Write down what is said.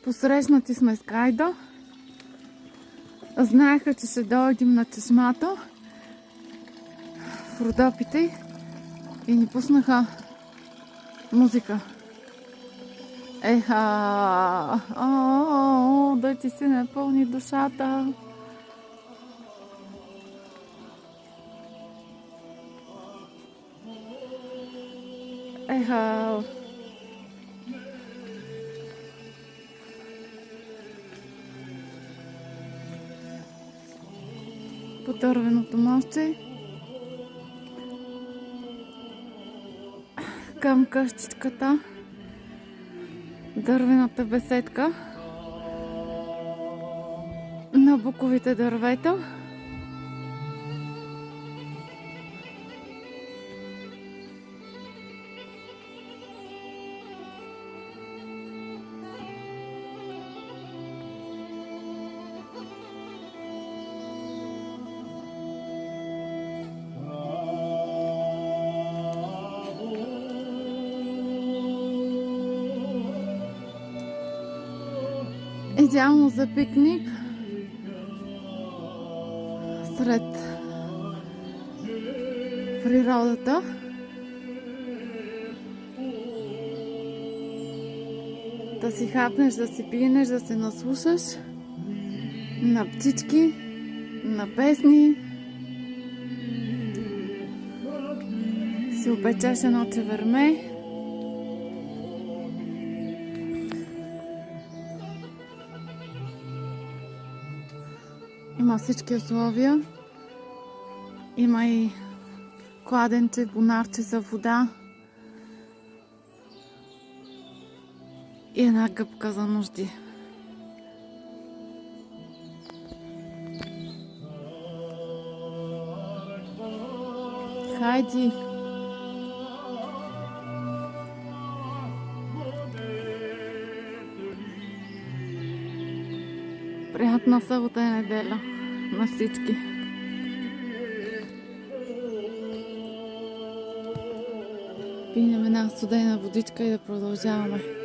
Посрещнати сме с Кайдо. Знаеха, че ще дойдем на чешмата в Родопите и ни пуснаха музика. Еха! Да ти се напълни душата. Еха! По дървеното мостче към къщичката, дървената беседка на буковите дървета. Идеално за пикник сред природата. Да си хапнеш, да си пинеш, да се наслушаш на птички, на песни. Си опечеш едно чеверме. Има всички условия. Има и кладенче, бунарче за вода. И една гъбка за нужди. Хайди! Приятна събота и неделя на всички! Пинем една студена водичка и да продължаваме.